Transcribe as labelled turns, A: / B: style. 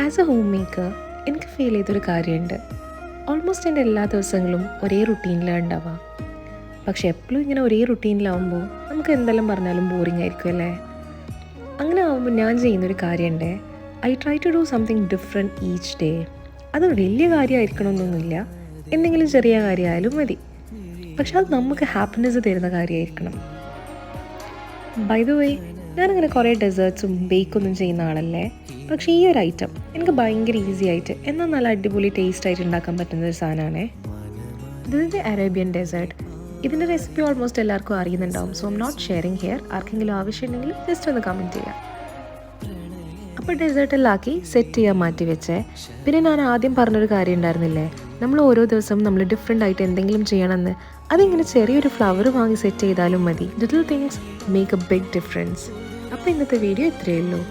A: As A home maker എനിക്ക് feel ചെയ്തൊരു കാര്യമുണ്ട്. ഓൾമോസ്റ്റ് എൻ്റെ എല്ലാ ദിവസങ്ങളും ഒരേ റുട്ടീനിലാണ് ഉണ്ടാവുക. പക്ഷെ എപ്പോഴും ഇങ്ങനെ ഒരേ റുട്ടീനിലാവുമ്പോൾ നമുക്ക് എന്തെല്ലാം പറഞ്ഞാലും ബോറിംഗ് ആയിരിക്കും അല്ലേ? അങ്ങനെ ആവുമ്പോൾ ഞാൻ ചെയ്യുന്നൊരു കാര്യമുണ്ട്. I try to do something different each day. അത് വലിയ കാര്യമായിരിക്കണമെന്നൊന്നുമില്ല, എന്തെങ്കിലും ചെറിയ കാര്യമായാലും മതി. പക്ഷെ അത് നമുക്ക് ഹാപ്പിനെസ് തരുന്ന കാര്യമായിരിക്കണം. ബൈ ദ വേ, ഞാനങ്ങനെ കുറേ ഡെസേർട്ട്സും ബേക്കൊന്നും ചെയ്യുന്ന ആളല്ലേ. പക്ഷേ ഈ ഒരു ഐറ്റം എനിക്ക് ഭയങ്കര ഈസി ആയിട്ട് എന്നാൽ നല്ല അടിപൊളി ടേസ്റ്റ് ആയിട്ട് ഉണ്ടാക്കാൻ പറ്റുന്ന ഒരു സാധനമാണേ. ഇതിൻ്റെ അറേബ്യൻ ഡെസേർട്ട്. ഇതിൻ്റെ റെസിപ്പി ഓൾമോസ്റ്റ് എല്ലാവർക്കും അറിയുന്നുണ്ടാവും. So I'm not sharing here. ആർക്കെങ്കിലും ആവശ്യമുണ്ടെങ്കിൽ ജസ്റ്റ് ഒന്ന് കമൻറ്റ് ചെയ്യാം. അപ്പോൾ ഡെസേർട്ടെല്ലാം ആക്കി സെറ്റ് ചെയ്യാൻ മാറ്റി വെച്ചേ. പിന്നെ ഞാൻ ആദ്യം പറഞ്ഞൊരു കാര്യം ഉണ്ടായിരുന്നില്ലേ, നമ്മൾ ഓരോ ദിവസവും നമ്മൾ ഡിഫറെൻ്റ് ആയിട്ട് എന്തെങ്കിലും ചെയ്യണമെന്ന്. അതിങ്ങനെ ചെറിയൊരു ഫ്ലവർ വാങ്ങി സെറ്റ് ചെയ്താലും മതി. Little things make a big difference. അപ്പോൾ ഇന്നത്തെ വീഡിയോ ഇത്രയേ ഉള്ളൂ.